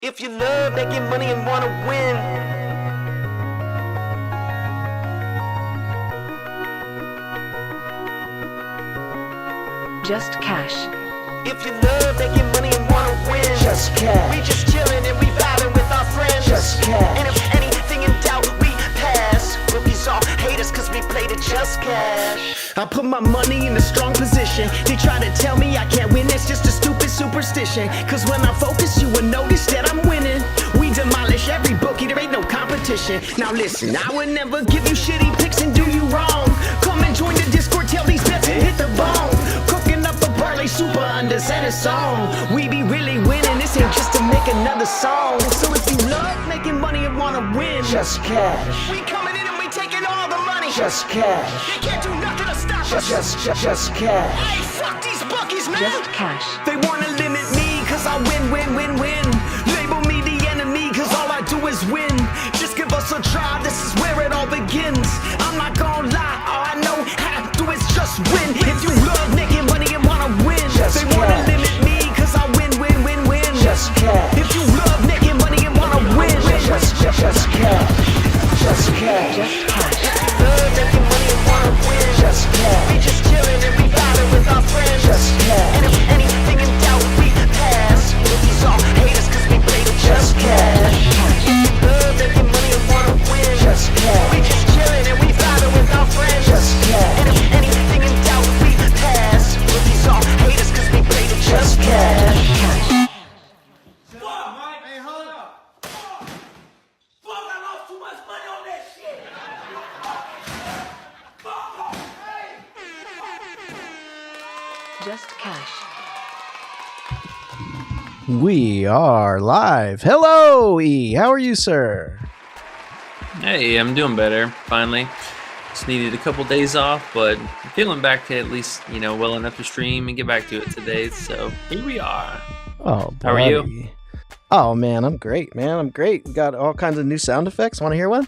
If you love making money and wanna win, Just cash. if you love making money and wanna win, Just cash. we just chillin' and we vibing with our friends. Just cash. And if anything in doubt, we pass. Rookies all hate us cause we played it just cash. I put my money in a strong position. They try to tell me I can't win, it's just a stupid superstition. Cause when I focus, you will notice that I'm winning. We demolish every bookie, there ain't no competition. Now listen, I would never give you shitty picks and do you wrong. Come and join the Discord, tell these bets and hit the bone. Cooking up a parlay super unders and a song. We be really winning, this ain't just to make another song. So if you love making money and wanna win, Just cash. we coming in and we taking all the money. Just cash. They can't do nothing to stop us. Just cash. Hey, fuck these bookies, man. Just cash. They wanna limit me cause I win. Label me the enemy cause all I do is win. Just give us a try, this is where it all begins. I'm not gonna lie, all I know how to do is just win. If you love making money and wanna win, Just they wanna cash. limit me cause I win. Just cash. If you love making money and wanna win, Just cash. Just cash. Just cash. love making money and wanna win. Just cash. We just chillin' and we vibing with our friends. Just cash. And if anything in doubt, we pass. Rookies all hate us cause we played it just cash. Love making money and wanna win. Just cash. We just chillin' and we vibing with our friends. Just cash. And if anything in doubt, we pass. Rookies all hate us cause we played it just cash. Hey, hold up. Fuck, I lost too much money on that shit. Fuck. Hey. Just cash. We are live. Hello, E. How are you, sir? Hey, I'm doing better, finally. Just needed a couple days off, but I'm feeling back to at least, well enough to stream and get back to it today. So here we are. Oh, How are you? buddy. Oh, man, I'm great, man. I'm great. We got all kinds of new sound effects. Want to hear one?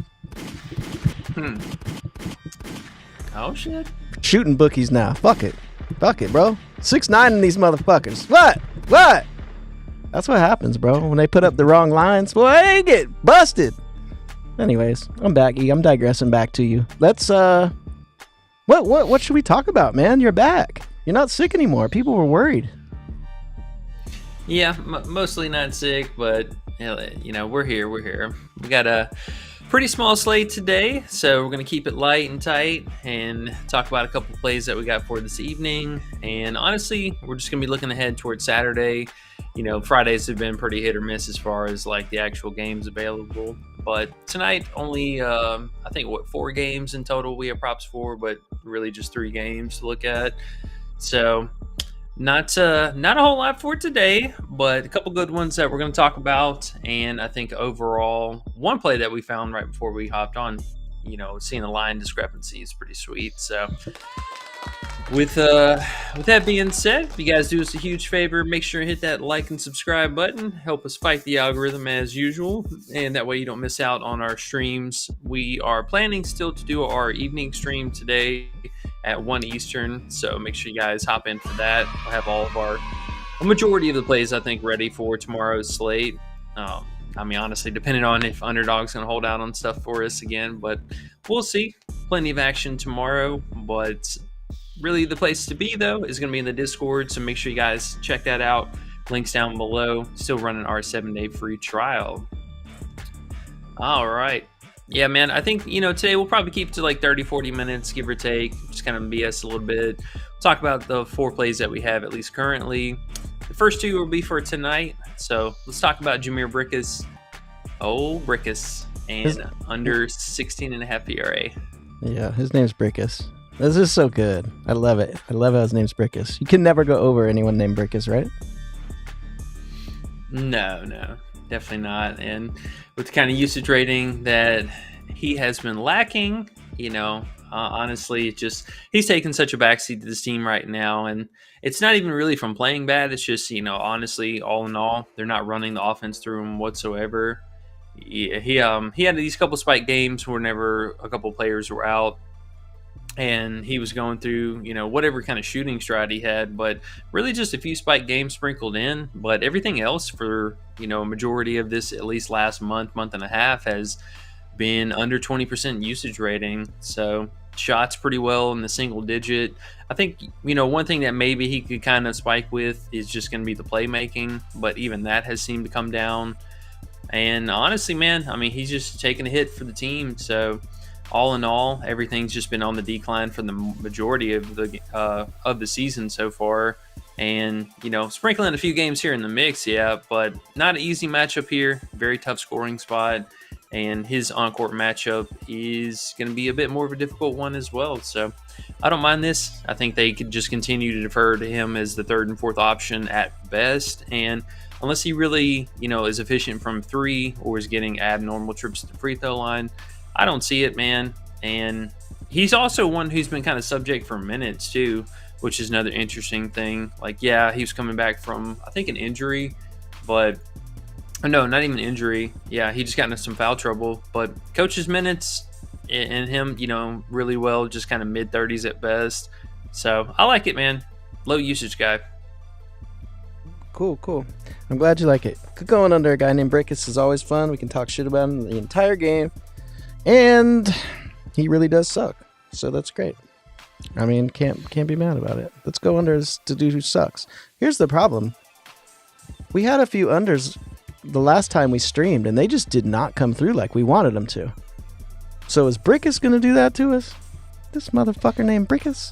Oh, shit. Shooting bookies now. Fuck it, bro. 6'9" in these motherfuckers. What? That's what happens, bro. When they put up the wrong lines, boy, they get busted. Anyways, I'm back, E. I'm digressing back to you. Let's what should we talk about, man? You're back. You're not sick anymore. People were worried. Yeah, mostly not sick, but, we're here. We got a pretty small slate today, so we're going to keep it light and tight and talk about a couple plays that we got for this evening. And honestly, we're just going to be looking ahead towards Saturday. Fridays have been pretty hit or miss as far as like the actual games available. But tonight, only, I think, 4 games in total we have props for, but really just 3 games to look at. So not a whole lot for today, but a couple good ones that we're going to talk about. And I think overall, one play that we found right before we hopped on, seeing the line discrepancy is pretty sweet. So with that being said, if you guys do us a huge favor, make sure to hit that like and subscribe button. Help us fight the algorithm as usual, and that way you don't miss out on our streams. We are planning still to do our evening stream today at 1 Eastern, so make sure you guys hop in for that. We'll have all of a majority of the plays, I think, ready for tomorrow's slate. Honestly, depending on if Underdog's going to hold out on stuff for us again, but we'll see. Plenty of action tomorrow, but really the place to be, though, is going to be in the Discord, so make sure you guys check that out. Links down below. Still running our 7-day free trial. All right. Yeah, man, I think, today we'll probably keep it to like 30-40 minutes, give or take. Just kind of BS a little bit. Talk about the 4 plays that we have, at least currently. The first 2 will be for tonight. So let's talk about Jameer Brickus. Oh, Brickus. And under 16.5 ERA. Yeah, his name's Brickus. This is so good. I love it. I love how his name's Brickus. You can never go over anyone named Brickus, right? No, definitely not. And with the kind of usage rating that he has been lacking, honestly, he's taking such a backseat to this team right now. And it's not even really from playing bad. It's just, honestly, all in all, they're not running the offense through him whatsoever. He had these couple spike games whenever a couple players were out. and he was going through, whatever kind of shooting stride he had, but really just a few spike games sprinkled in. But everything else for, a majority of this, at least last month and a half, has been under 20% usage rating. So shots pretty well in the single digit. I think, one thing that maybe he could kind of spike with is just going to be the playmaking, but even that has seemed to come down. And honestly, man, I mean, he's just taking a hit for the team. So all in all, everything's just been on the decline for the majority of the season so far. And, sprinkling a few games here in the mix, yeah, but not an easy matchup here. Very tough scoring spot. And his on-court matchup is going to be a bit more of a difficult one as well. So I don't mind this. I think they could just continue to defer to him as the third and fourth option at best. And unless he really, is efficient from three or is getting abnormal trips to the free throw line, I don't see it, man. And he's also one who's been kind of subject for minutes too, which is another interesting thing. Like, yeah, he was coming back from, I think, an injury, but no, not even injury. Yeah, he just got into some foul trouble. But coach's minutes and him, really well, just kind of mid-30s at best. So I like it, man. Low usage guy. Cool. I'm glad you like it. Going under a guy named Brickus is always fun. We can talk shit about him the entire game. And he really does suck. So that's great. I mean, can't be mad about it. Let's go under to dude who sucks. Here's the problem. We had a few unders the last time we streamed, and they just did not come through like we wanted them to. So is Brickus going to do that to us? This motherfucker named Brickus?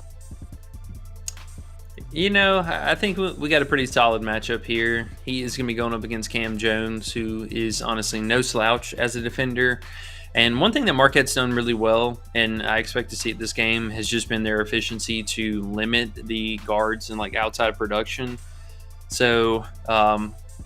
I think we got a pretty solid matchup here. He is going to be going up against Cam Jones, who is honestly no slouch as a defender. And one thing that Marquette's done really well, and I expect to see it this game, has just been their efficiency to limit the guards and outside production. So,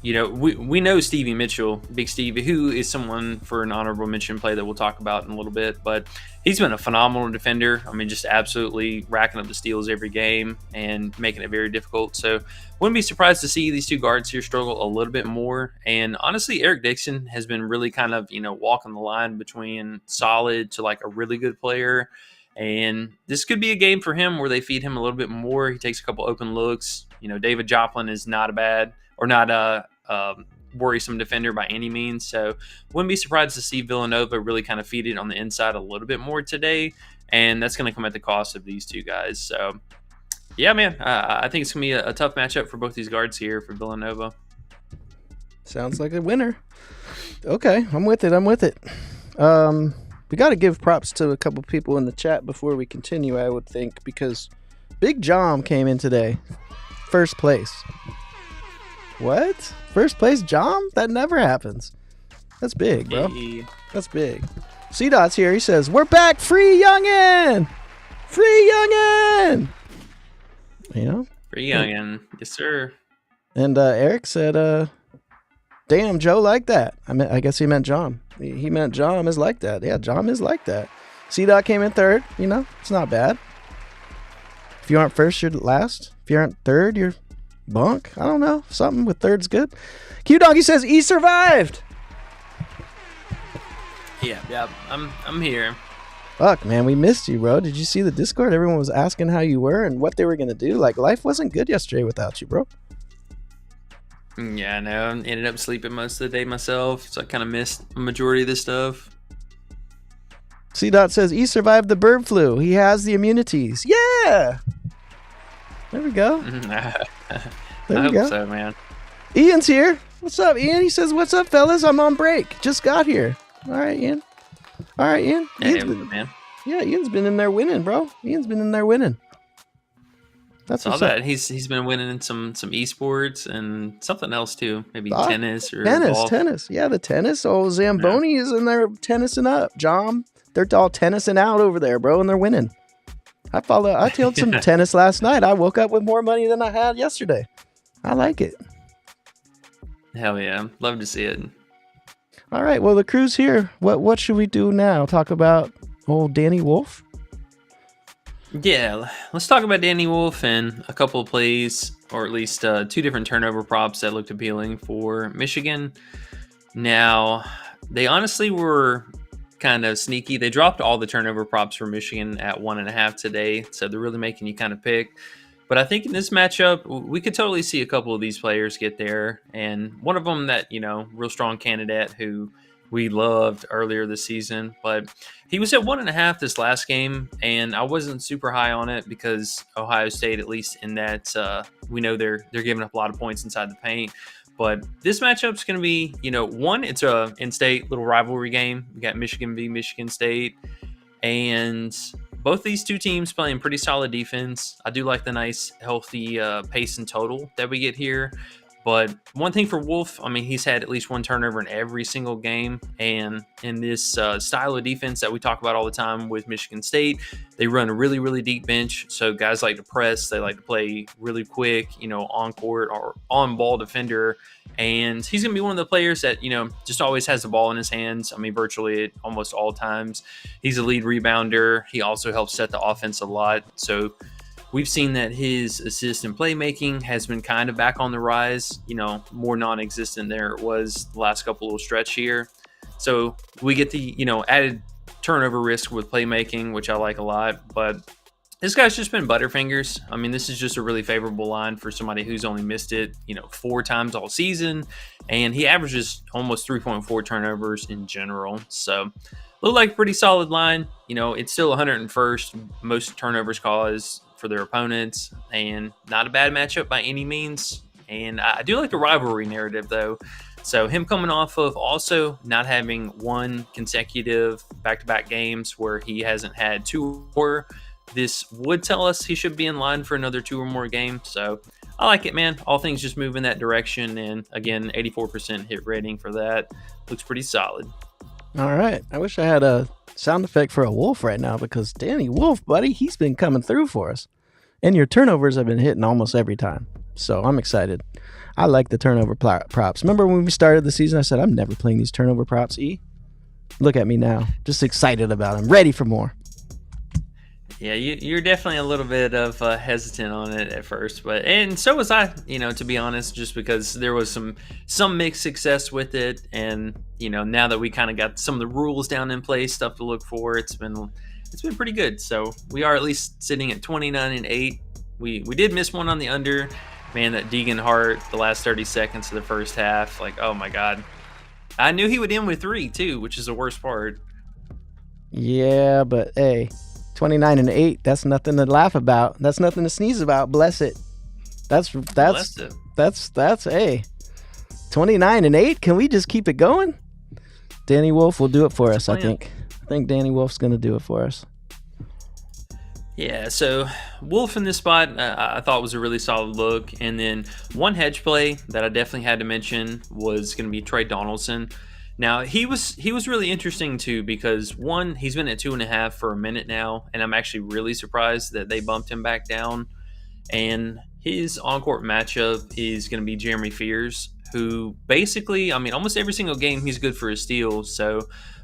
we know Stevie Mitchell, Big Stevie, who is someone for an honorable mention play that we'll talk about in a little bit, but he's been a phenomenal defender. I mean, just absolutely racking up the steals every game and making it very difficult. So wouldn't be surprised to see these two guards here struggle a little bit more. And honestly, Eric Dixon has been really kind of, walking the line between solid to a really good player. And this could be a game for him where they feed him a little bit more. He takes a couple open looks. David Joplin is not a worrisome defender by any means. So wouldn't be surprised to see Villanova really kind of feed it on the inside a little bit more today. And that's going to come at the cost of these two guys. So yeah, man, I think it's going to be a tough matchup for both these guards here for Villanova. Sounds like a winner. Okay, I'm with it. We got to give props to a couple people in the chat before we continue, I would think, because Big Jom came in today. First place. What? First place Jom? That never happens. That's big, bro. Hey. That's big. C-Dot's here. He says, we're back. Free Youngin. Free Youngin. Free Youngin. Yes, sir. And Eric said, damn, Joe like that. I guess he meant Jom. He meant Jom is like that. Yeah, Jom is like that. C-Dot came in third. It's not bad. If you aren't first, you're last. If you aren't third, you're bunk. I don't know. Something with third's good. Q-Doggy says he survived. Yeah. I'm here. Fuck, man, we missed you, bro. Did you see the Discord? Everyone was asking how you were and what they were going to do. Life wasn't good yesterday without you, bro. Yeah, I know. I ended up sleeping most of the day myself, so I kind of missed a majority of this stuff. C-Dot says he survived the bird flu. He has the immunities. Yeah. There we go. I hope so, man. Ian's here. What's up, Ian? He says, what's up, fellas? I'm on break. Just got here. All right, Ian. Hey, man. Yeah, Ian's been in there winning, bro. That's Saw what's that. up. He's been winning in some esports and something else too. Maybe tennis or tennis. golf. Tennis. Yeah, the tennis. Oh, Zamboni is in there tennising up. Jom, they're all tennising out over there, bro, and they're winning. I tailed some tennis last night. I woke up with more money than I had yesterday. I like it. Hell yeah. Love to see it. All right, well, the crew's here. What should we do now? Talk about old Danny Wolf? Yeah, let's talk about Danny Wolf and a couple of plays, or at least two different turnover props that looked appealing for Michigan. Now, they honestly were kind of sneaky. They dropped all the turnover props for Michigan at 1.5 today, so they're really making you kind of pick. But I think in this matchup, we could totally see a couple of these players get there. And one of them that, real strong candidate who we loved earlier this season. But he was at 1.5 this last game, and I wasn't super high on it because Ohio State, at least in that, we know they're giving up a lot of points inside the paint. But this matchup's going to be, one, it's a in-state little rivalry game. We got Michigan v. Michigan State. And both these two teams playing pretty solid defense. I do like the nice, healthy pace and total that we get here. But one thing for Wolf, he's had at least one turnover in every single game. And in this style of defense that we talk about all the time with Michigan State, they run a really, really deep bench. So guys like to press. They like to play really quick, on court or on ball defender. And he's going to be one of the players that, just always has the ball in his hands. Virtually at almost all times. He's a lead rebounder. He also helps set the offense a lot. So we've seen that his assist and playmaking has been kind of back on the rise, more non-existent than it was the last couple of stretch here. So we get the, added turnover risk with playmaking, which I like a lot. But this guy's just been butterfingers. This is just a really favorable line for somebody who's only missed it, 4 times all season. And he averages almost 3.4 turnovers in general. So look like a pretty solid line. It's still 101st most turnovers caused for their opponents, and not a bad matchup by any means. And I do like the rivalry narrative, though. So him coming off of also not having one consecutive back-to-back games where he hasn't had 2 or this would tell us he should be in line for another 2 or more games. So I like it, man. All things just move in that direction. And again, 84% hit rating for that. Looks pretty solid. All right. I wish I had a sound effect for a Wolf right now, because Danny Wolf, buddy, he's been coming through for us. And your turnovers have been hitting almost every time. So I'm excited. I like the turnover props. Remember when we started the season, I said, I'm never playing these turnover props, E? Look at me now. Just excited about them. Ready for more. Yeah, you're definitely a little bit of hesitant on it at first, and so was I, to be honest, just because there was some mixed success with it, and now that we kind of got some of the rules down in place, stuff to look for, it's been pretty good. So we are at least sitting at 29-8. We did miss one on the under, man. That Deegan Hart, the last 30 seconds of the first half, like, oh my god, I knew he would end with 3 too, which is the worst part. Yeah, but hey. 29-8. That's nothing to laugh about. That's nothing to sneeze about. Bless it. That's hey. 29-8. Can we just keep it going? Danny Wolf will do it for us. I think Danny Wolf's gonna do it for us. Yeah. So Wolf in this spot, I thought was a really solid look. And then one hedge play that I definitely had to mention was going to be Trey Donaldson. Now, he was really interesting, too, because, one, he's been at 2.5 for a minute now, and I'm actually really surprised that they bumped him back down. And his on-court matchup is going to be Jeremy Fears, who basically, almost every single game he's good for a steal, so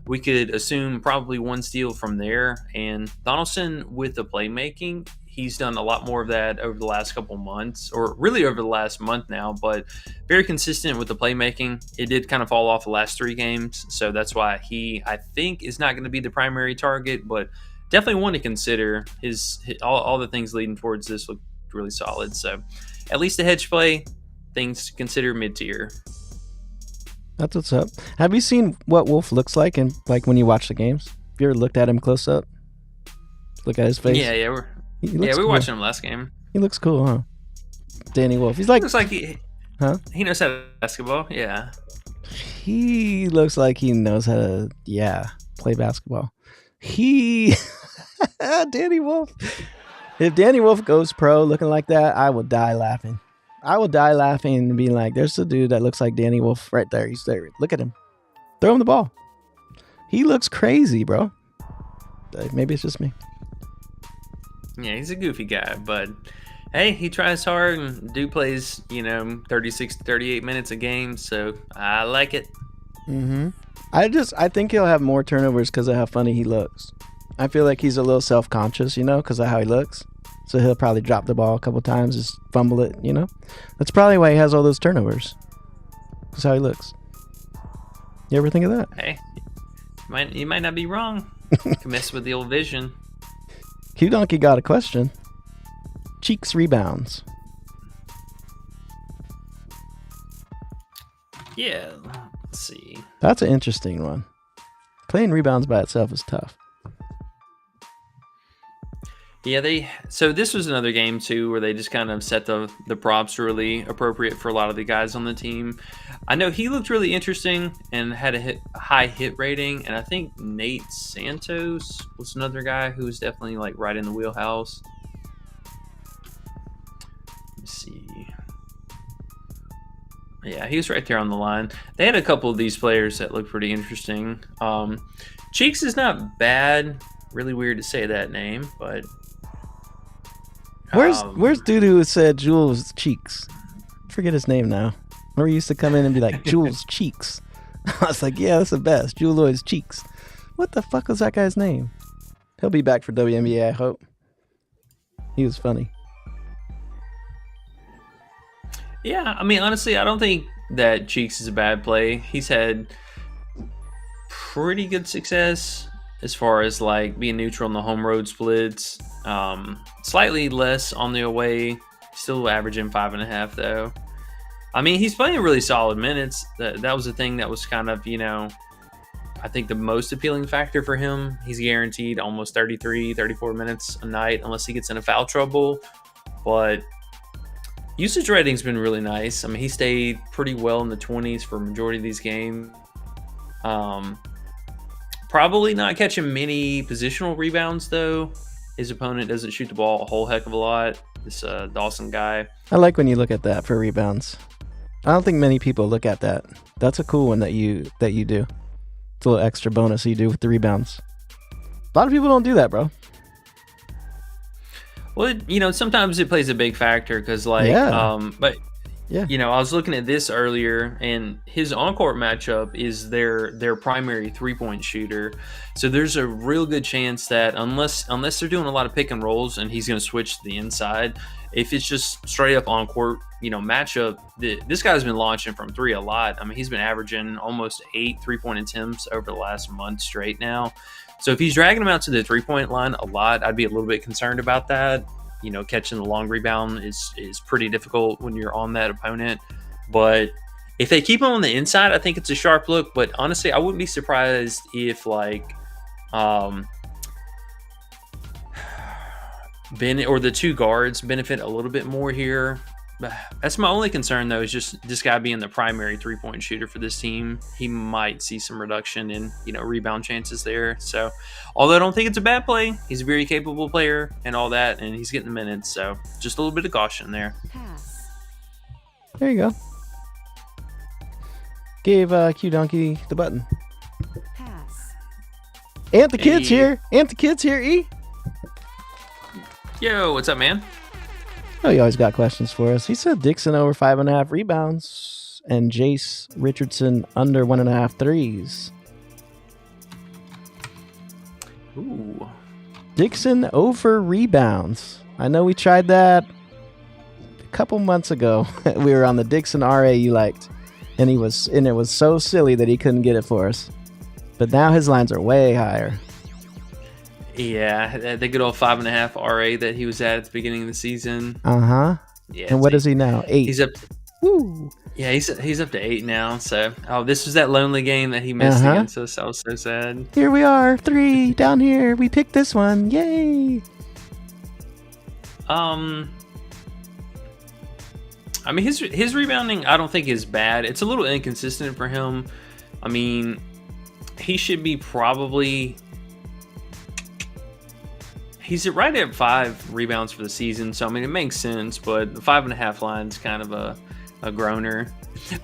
we could assume probably 1 steal from there. And Donaldson, with the playmaking, he's done a lot more of that over the last couple months, or really over the last month now, but very consistent with the playmaking. It did kind of fall off the last 3 games, so that's why he, I think, is not going to be the primary target, but definitely one to consider. All the things leading towards this look really solid, so at least a hedge play, things to consider mid-tier. That's what's up. Have you seen what Wolf looks like when you watch the games? Have you ever looked at him close up? Look at his face? Yeah, we were watching him last game. He looks cool, huh? Danny Wolf. He's like... Looks like he knows how to basketball, yeah. He looks like he knows how to, play basketball. Danny Wolf. If Danny Wolf goes pro looking like that, I will die laughing. I will die laughing and be like, there's a dude that looks like Danny Wolf right there. He's there. Look at him. Throw him the ball. He looks crazy, bro. Maybe it's just me. Yeah, he's a goofy guy, but hey, he tries hard and dude plays, 36 to 38 minutes a game, so I like it. Mm-hmm. I think he'll have more turnovers because of how funny he looks. I feel like he's a little self-conscious, because of how he looks. So he'll probably drop the ball a couple times, just fumble it, That's probably why he has all those turnovers. That's how he looks. You ever think of that? Hey, You might not be wrong. Can mess with the old vision. Q Donkey got a question. Cheeks rebounds. Yeah, let's see. That's an interesting one. Playing rebounds by itself is tough. Yeah, so this was another game too where they just kind of set the props really appropriate for a lot of the guys on the team. I know he looked really interesting and had a high hit rating, and I think Nate Santos was another guy who was definitely like right in the wheelhouse. Let's see. Yeah, he was right there on the line. They had a couple of these players that looked pretty interesting. Cheeks is not bad. Really weird to say that name, but where's dude who said Jules Cheeks? I forget his name now. Remember he used to come in and be like Jules Cheeks. I was like, yeah, that's the best. Jules Cheeks. What the fuck was that guy's name? He'll be back for WNBA, I hope. He was funny. Yeah, I mean, honestly, I don't think that Cheeks is a bad play. He's had pretty good success as far as like being neutral in the home road splits. Slightly less on the away, still averaging 5.5 though. I mean, he's playing really solid minutes. That was the thing that was kind of, I think the most appealing factor for him. He's guaranteed almost 33, 34 minutes a night unless he gets into foul trouble. But usage rating's been really nice. I mean, he stayed pretty well in the 20s for a majority of these games. Probably not catching many positional rebounds, though. His opponent doesn't shoot the ball a whole heck of a lot. This Dawson guy. I like when you look at that for rebounds. I don't think many people look at that. That's a cool one that you do. It's a little extra bonus you do with the rebounds. A lot of people don't do that, bro. Well, sometimes it plays a big factor because, but yeah, I was looking at this earlier, and his on-court matchup is their primary 3-point shooter. So there's a real good chance that unless they're doing a lot of pick and rolls, and he's going to switch to the inside, if it's just straight up on-court, matchup, this guy's been launching from three a lot. I mean, he's been averaging almost 8 3-point attempts over the last month straight now. So if he's dragging him out to the 3-point line a lot, I'd be a little bit concerned about that. Catching the long rebound is pretty difficult when you're on that opponent. But if they keep him on the inside, I think it's a sharp look. But honestly, I wouldn't be surprised if Ben or the two guards benefit a little bit more here. That's my only concern, though, is just this guy being the primary 3-point shooter for this team. He might see some reduction in, rebound chances there. So, although I don't think it's a bad play, he's a very capable player and all that, and he's getting the minutes. So, just a little bit of caution there. Pass. There you go. Gave Q Donkey the button. Pass. And the kid's here. And the kid's here, E. Yo, what's up, man? Oh, he always got questions for us. He said Dixon over 5.5 rebounds and Jace Richardson under 1.5 threes. Ooh. Dixon over rebounds. I know we tried that a couple months ago. We were on the Dixon RA you liked, and it was so silly that he couldn't get it for us. But now his lines are way higher. Yeah, the good old 5.5 RA that he was at the beginning of the season. Uh-huh. Yeah, and what is he now? 8. He's up. Woo. Yeah, he's up to 8 now. So, this was that lonely game that he missed against us. I was so sad. Here we are, 3 down here. We picked this one. Yay. I mean, his rebounding, I don't think is bad. It's a little inconsistent for him. I mean, he should be probably. He's right at 5 rebounds for the season, so I mean it makes sense. But the 5.5 line is kind of a groaner.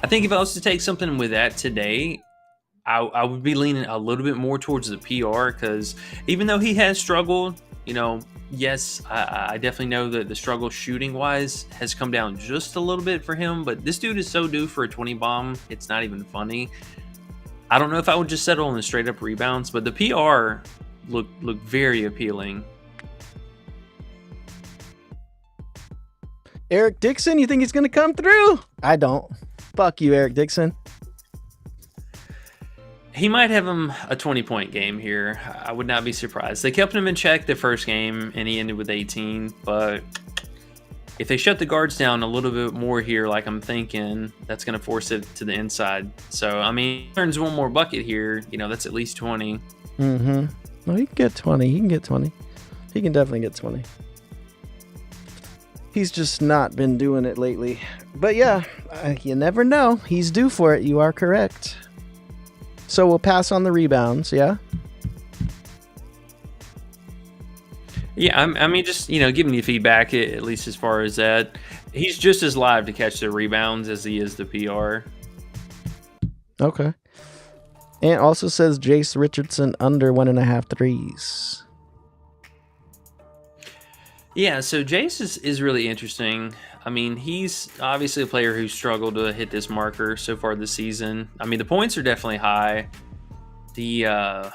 I think if I was to take something with that today, I would be leaning a little bit more towards the PR, because even though he has struggled, yes, I definitely know that the struggle shooting wise has come down just a little bit for him. But this dude is so due for a 20 bomb, it's not even funny. I don't know if I would just settle on the straight up rebounds, but the PR look very appealing. Eric Dixon, you think he's going to come through? I don't. Fuck you, Eric Dixon. He might have him a 20-point game here. I would not be surprised. They kept him in check the first game, and he ended with 18. But if they shut the guards down a little bit more here, like I'm thinking, that's going to force it to the inside. So, I mean, turns one more bucket here. That's at least 20. Mm-hmm. Well, he can get 20. He can get 20. He can definitely get 20. He's just not been doing it lately. But yeah, you never know. He's due for it. You are correct. So we'll pass on the rebounds, yeah? Yeah, I mean, just, giving you feedback, at least as far as that. He's just as live to catch the rebounds as he is the PR. Okay. And also says Jace Richardson under 1.5 threes. Yeah, so Jace is really interesting. I mean, he's obviously a player who struggled to hit this marker so far this season. I mean, the points are definitely high. The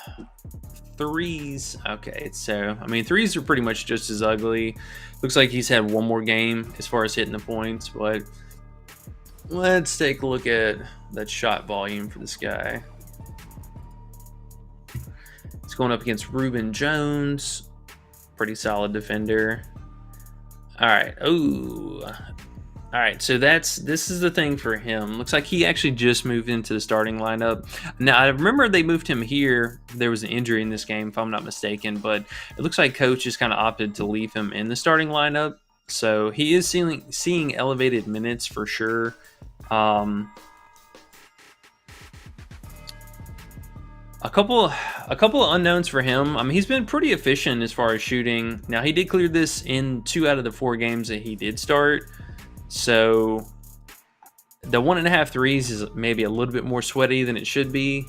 threes, okay, so, I mean, threes are pretty much just as ugly. Looks like he's had one more game as far as hitting the points, but let's take a look at that shot volume for this guy. It's going up against Reuben Jones. Pretty solid defender. All right. Ooh. All right. So this is the thing for him. Looks like he actually just moved into the starting lineup. Now, I remember they moved him here. There was an injury in this game, if I'm not mistaken, but it looks like coach just kind of opted to leave him in the starting lineup. So he is seeing elevated minutes for sure. A couple of unknowns for him. I mean, he's been pretty efficient as far as shooting. Now, he did clear this in 2 out of the 4 games that he did start. So the 1.5 threes is maybe a little bit more sweaty than it should be.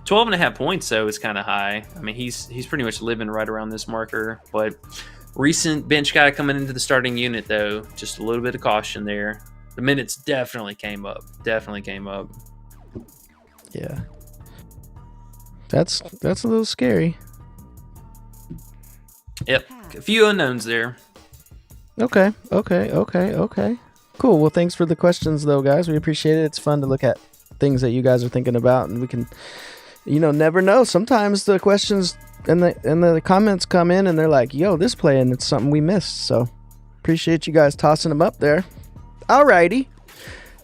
12.5 points, though, is kind of high. I mean, he's pretty much living right around this marker. But recent bench guy coming into the starting unit, though, just a little bit of caution there. The minutes definitely came up. Yeah. That's a little scary. Yep. A few unknowns there. Okay. Cool. Well, thanks for the questions, though, guys. We appreciate it. It's fun to look at things that you guys are thinking about, and we can, never know. Sometimes the questions and the comments come in, and they're like, "Yo, this play," and it's something we missed. So, appreciate you guys tossing them up there. Alrighty.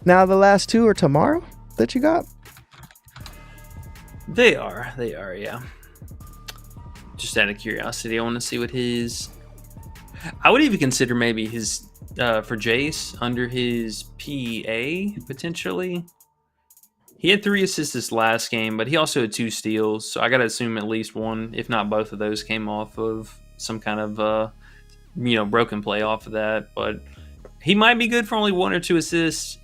Now the last 2 are tomorrow that you got. They are, yeah. Just out of curiosity, I want to see what I would even consider maybe his, for Jace, under his PA, potentially. He had 3 assists this last game, but he also had 2 steals, so I got to assume at least one, if not both of those, came off of some kind of, broken play off of that. But he might be good for only 1 or 2 assists,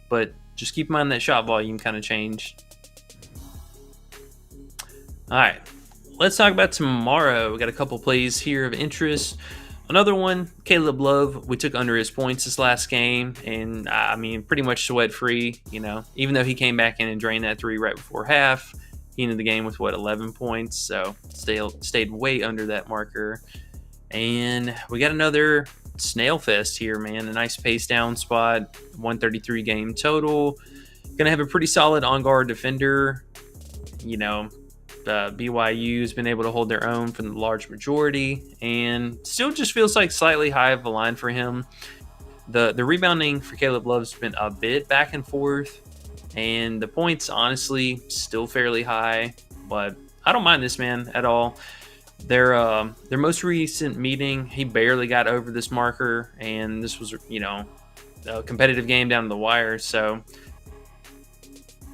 but just keep in mind that shot volume kind of changed. All right, let's talk about tomorrow. We got a couple plays here of interest. Another one, Caleb Love. We took under his points this last game, and I mean, pretty much sweat-free. Even though he came back in and drained that 3 right before half, he ended the game with 11 points. So stayed way under that marker. And we got another snail fest here, man. A nice pace down spot. 133 game total. Gonna have a pretty solid on-guard defender. BYU's been able to hold their own for the large majority, and still just feels like slightly high of a line for him. The rebounding for Caleb Love's been a bit back and forth, and the points honestly still fairly high, but I don't mind this man at all. Their most recent meeting, he barely got over this marker, and this was a competitive game down to the wire. So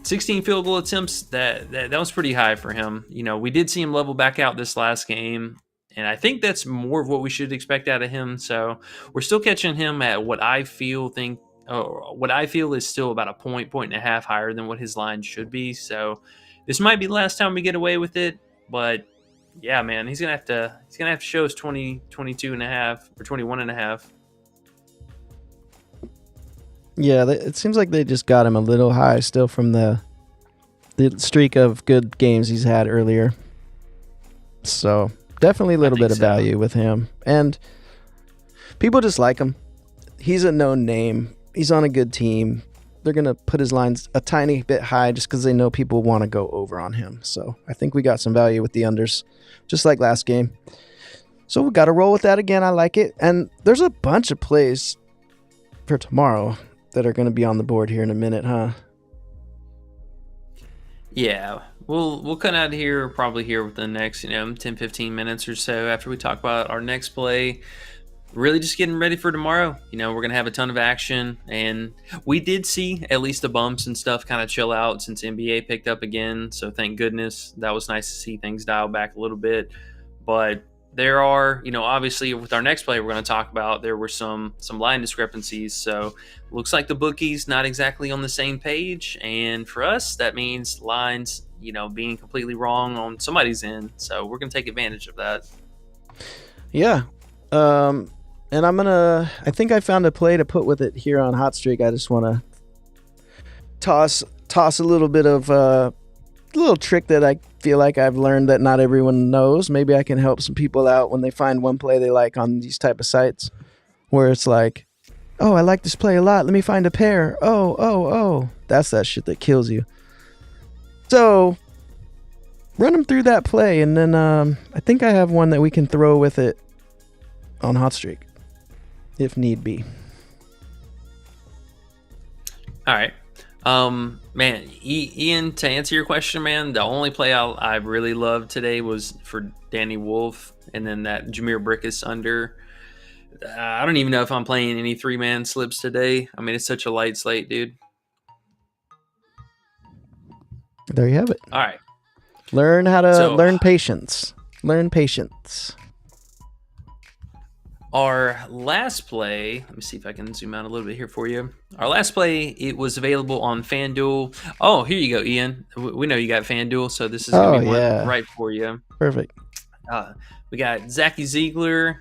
16 field goal attempts, that was pretty high for him. We did see him level back out this last game, and I think that's more of what we should expect out of him. So we're still catching him at what I feel is still about a point and a half higher than what his line should be. So this might be the last time we get away with it, but yeah, man, he's gonna have to show us 20, 22 and a half or 21 and a half. Yeah, it seems like they just got him a little high still from the streak of good games he's had earlier. So definitely a little bit of value with him. And people just like him. He's a known name. He's on a good team. they're going to put his lines a tiny bit high just because they know people want to go over on him. So I think we got some value with the unders, just like last game. So we got to roll with that again. I like it. And there's a bunch of plays for tomorrow that are going to be on the board here in a minute, huh? Yeah, we'll cut out here probably here within the next 10-15 minutes or so after we talk about our next play. Really just getting ready for tomorrow. We're gonna have a ton of action, and we did see at least the bumps and stuff kind of chill out since NBA picked up again. So thank goodness. That was nice to see things dial back a little bit. But there are, obviously with our next play we're going to talk about, there were some line discrepancies. So looks like the bookies not exactly on the same page, and for us that means lines being completely wrong on somebody's end. So we're going to take advantage of that. Yeah. And I think I found a play to put with it here on Hot Streak. I just want to toss a little bit of a little trick that I feel like I've learned that not everyone knows. Maybe I can help some people out when they find one play they like on these type of sites where it's like, oh, I like this play a lot. Let me find a pair. Oh. That's that shit that kills you. So run them through that play, and then I think I have one that we can throw with it on Hot Streak if need be. All right. Man, Ian, to answer your question, man, the only play I really loved today was for Danny Wolf, and then that Jameer Brickus under. I don't even know if I'm playing any 3-man slips today. I mean, it's such a light slate, dude. There you have it. All right. Learn patience. Learn patience. Our last play, let me see if I can zoom out a little bit here for you. Our last play, it was available on FanDuel. Oh, here you go, Ian. We know you got FanDuel, so this is going to be one right for you. Perfect. We got Zachy Ziegler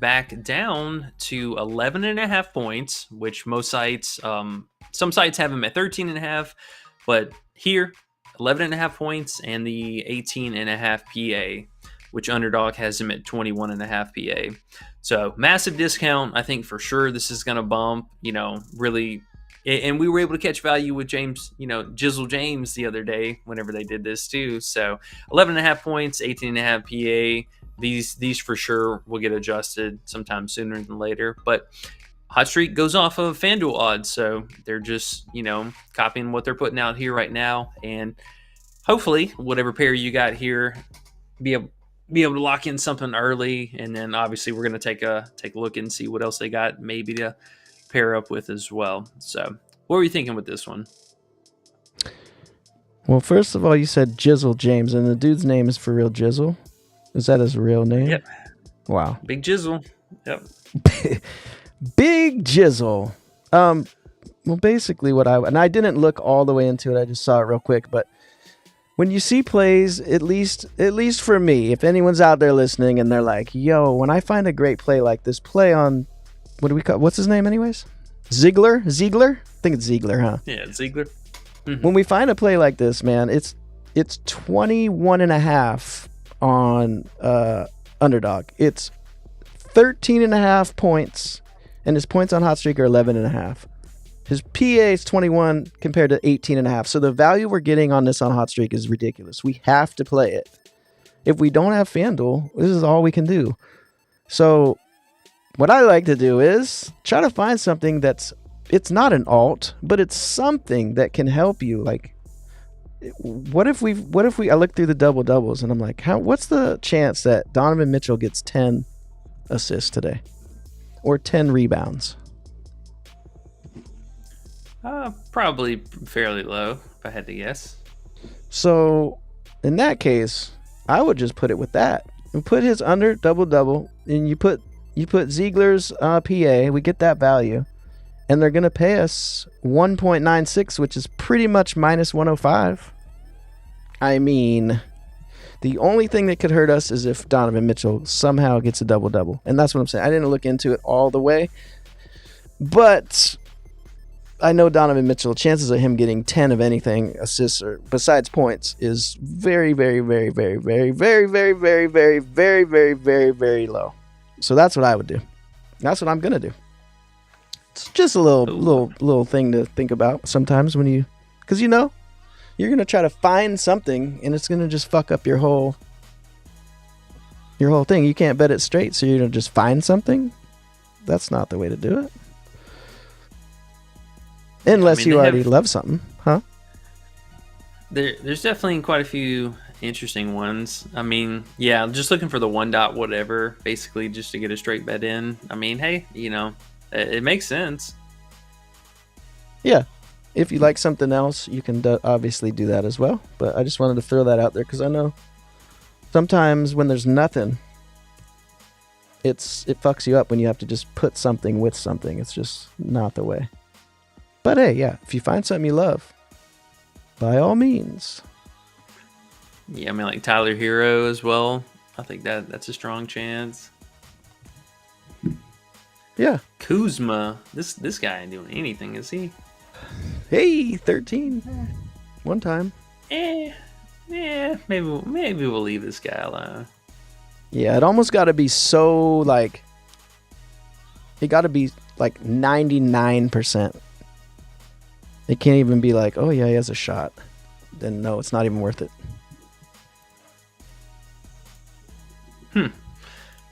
back down to 11.5 points, which most sites, some sites have him at 13.5, but here, 11.5 points and the 18.5 PA, which Underdog has him at 21.5 PA. So massive discount. I think for sure this is going to bump, really. And we were able to catch value with James, Jizzle James the other day whenever they did this too. So 11.5 points, 18.5 PA. These for sure will get adjusted sometime sooner than later. But Hot Streak goes off of FanDuel odds. So they're just, copying what they're putting out here right now. And hopefully whatever pair you got here, be able to lock in something early, and then obviously we're going to take a look and see what else they got maybe to pair up with as well. So what were you thinking with this one? Well, first of all, you said Jizzle James, and the dude's name is for real Jizzle. Is that his real name? Yep. Wow. Big Jizzle. Yep. Big Jizzle. Well, basically and I didn't look all the way into it. I just saw it real quick, but when you see plays, at least for me, if anyone's out there listening and they're like, yo, when I find a great play like this, play on, what's his name anyways? Ziegler? I think it's Ziegler, huh? Yeah, Ziegler. Mm-hmm. When we find a play like this, man, it's 21.5 on Underdog. It's 13.5 points, and his points on Hot Streak are 11.5. His PA is 21 compared to 18.5. So the value we're getting on this on Hot Streak is ridiculous. We have to play it. If we don't have FanDuel, this is all we can do. So what I like to do is try to find something it's not an alt, but it's something that can help you. Like, what if I look through the double doubles and I'm like, what's the chance that Donovan Mitchell gets 10 assists today or 10 rebounds? Probably fairly low, if I had to guess. So, in that case, I would just put it with that and put his under double, and you put Ziegler's PA. We get that value, and they're gonna pay us 1.96, which is pretty much minus 105. I mean, the only thing that could hurt us is if Donovan Mitchell somehow gets a double, and that's what I'm saying. I didn't look into it all the way, but I know Donovan Mitchell, chances of him getting 10 of anything, assists or besides points, is very, very, very, very, very, very, very, very, very, very, very, very, very low. So that's what I would do. That's what I'm going to do. It's just a little Ooh. little thing to think about sometimes when because you're gonna try to find something and it's gonna just fuck up your whole thing. You can't bet it straight, so you're gonna just find something. That's not the way to do it. Unless you already love something, huh? There's definitely quite a few interesting ones. I mean, yeah, just looking for the one dot whatever, basically just to get a straight bet in. I mean, hey, it makes sense. Yeah. If you like something else, you can obviously do that as well. But I just wanted to throw that out there because I know sometimes when there's nothing, it fucks you up when you have to just put something with something. It's just not the way. But hey, yeah, if you find something you love, by all means. Yeah, I mean, like Tyler Hero as well. I think that's a strong chance. Yeah. Kuzma, this guy ain't doing anything, is he? Hey, 13. One time. Yeah, maybe we'll leave this guy alone. Yeah, it almost got to be so like. It got to be like 99%. It can't even be like, oh yeah, he has a shot. Then no, it's not even worth it.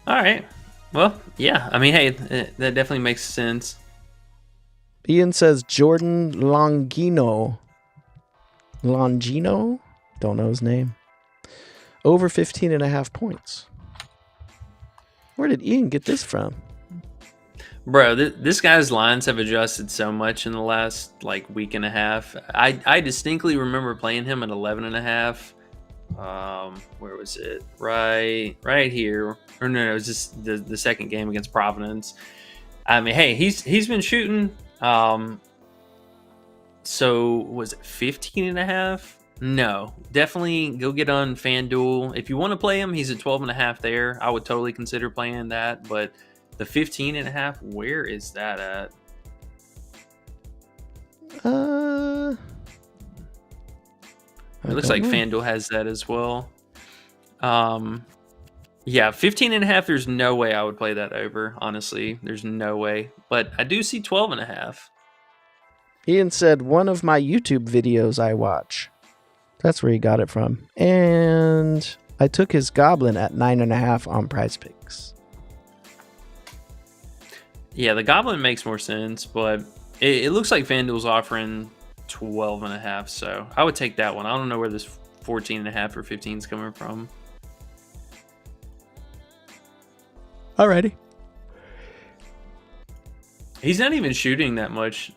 All right. Well, yeah. I mean, hey, that definitely makes sense. Ian says Jordan Longino. Longino? Don't know his name. Over 15.5 points. Where did Ian get this from? Bro, this guy's lines have adjusted so much in the last like week and a half. I distinctly remember playing him at 11.5. Where was it? Right here. Or no, it was just the second game against Providence. I mean, hey, he's been shooting. So was it 15.5? No, definitely go get on FanDuel. If you want to play him, he's at 12.5 there. I would totally consider playing that, but the 15.5, where is that at? It looks like FanDuel has that as well. Yeah, 15.5, there's no way I would play that over, honestly. There's no way. But I do see 12.5. Ian said, one of my YouTube videos I watch. That's where he got it from. And I took his Goblin at 9.5 on Prizepicks. Yeah, the Goblin makes more sense, but it looks like FanDuel's offering 12.5, so I would take that one. I don't know where this 14.5 or 15 is coming from. Alrighty. He's not even shooting that much.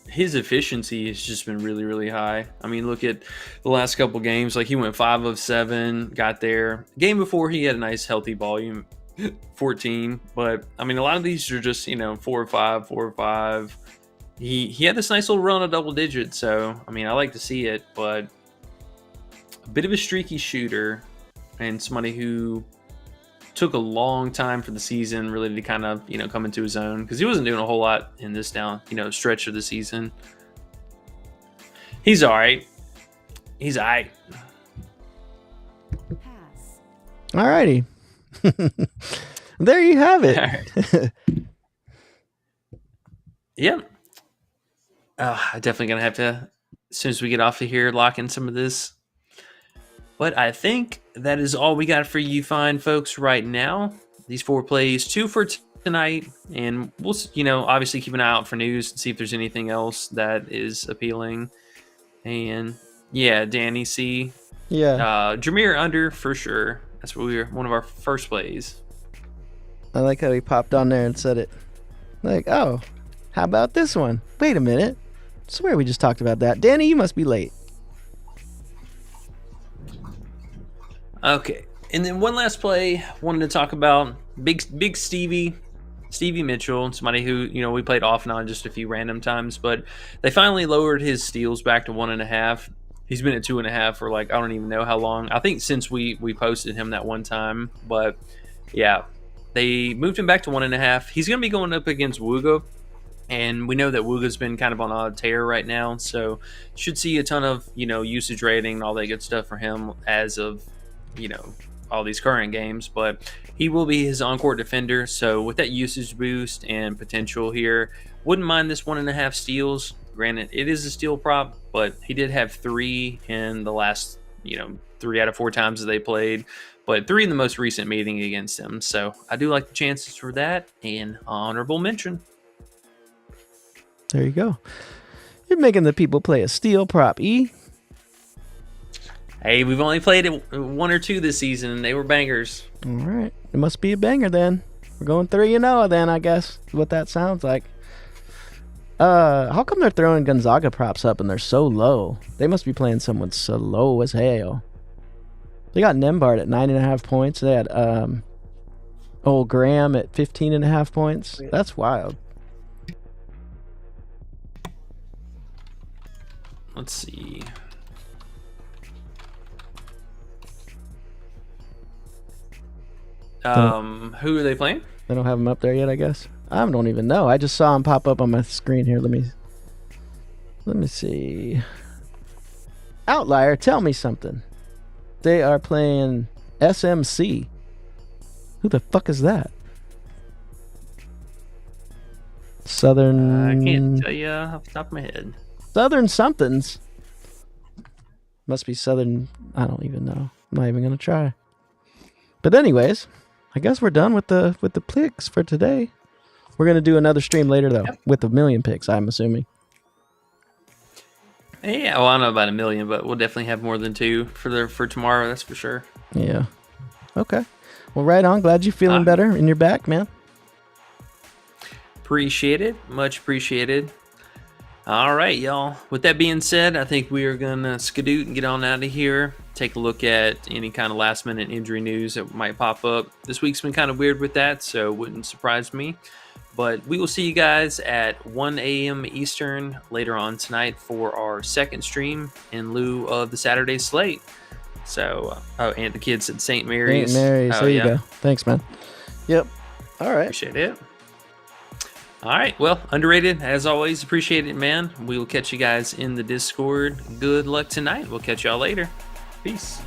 His efficiency has just been really, really high. I mean, look at the last couple games. Like, he went 5 of 7, got there. Game before, he had a nice, healthy volume, 14. But, I mean, a lot of these are just, 4 or 5, 4 or 5. He had this nice little run of double digits. So, I mean, I like to see it. But a bit of a streaky shooter and somebody who took a long time for the season really to kind of, come into his own, because he wasn't doing a whole lot in this stretch of the season. He's all right. He's all right. Pass. Alrighty. There you have it. Right. Yep. I'm definitely going to have to, as soon as we get off of here, lock in some of this. But I think that is all we got for you fine folks right now. These 4 plays, 2 for tonight. And we'll, obviously keep an eye out for news and see if there's anything else that is appealing. And yeah, Danny C. Yeah. Jameer under for sure. That's what one of our first plays. I like how he popped on there and said it. Like, oh, how about this one? Wait a minute. I swear we just talked about that. Danny, you must be late. Okay, and then one last play wanted to talk about big Stevie Mitchell, somebody who we played off and on just a few random times, but they finally lowered his steals back to 1.5. He's been at 2.5 for I don't even know how long. I think since we posted him that one time, but yeah, they moved him back to 1.5. He's gonna be going up against Wooga, and we know that Wooga's been kind of on a tear right now, so should see a ton of usage rating and all that good stuff for him as of all these current games, but he will be his on-court defender. So with that usage boost and potential here, wouldn't mind this 1.5 steals. Granted, it is a steal prop, but he did have 3 in the last, 3 out of 4 times that they played, but 3 in the most recent meeting against him. So I do like the chances for that, and honorable mention. There you go. You're making the people play a steal prop, E. Hey, we've only played it 1 or 2 this season, and they were bangers. All right. It must be a banger then. We're going 3-0 then, I guess, is what that sounds like. How come they're throwing Gonzaga props up and they're so low? They must be playing someone so low as hell. They got Nembhard at 9.5 points. They had old Graham at 15.5 points. That's wild. Let's see. Who are they playing? They don't have them up there yet, I guess. I don't even know. I just saw them pop up on my screen here. Let me see. Outlier, tell me something. They are playing SMC. Who the fuck is that? Southern. I can't tell you off the top of my head. Southern somethings. Must be Southern. I don't even know. I'm not even gonna try. But anyways, I guess we're done with the picks for today. We're gonna do another stream later though, with 1,000,000 picks. I'm assuming. Yeah, well, I don't know about 1,000,000, but we'll definitely have more than 2 for tomorrow. That's for sure. Yeah. Okay. Well, right on. Glad you're feeling better in your back, man. Appreciate it. Much appreciated. All right, y'all. With that being said, I think we are going to skedoot and get on out of here. Take a look at any kind of last-minute injury news that might pop up. This week's been kind of weird with that, so it wouldn't surprise me. But we will see you guys at 1 a.m. Eastern later on tonight for our second stream in lieu of the Saturday slate. So, and the kids at St. Mary's. St. Mary's, there you go. Thanks, man. Yep. All right. Appreciate it. All right. Well, underrated, as always. Appreciate it, man. We will catch you guys in the Discord. Good luck tonight. We'll catch y'all later. Peace.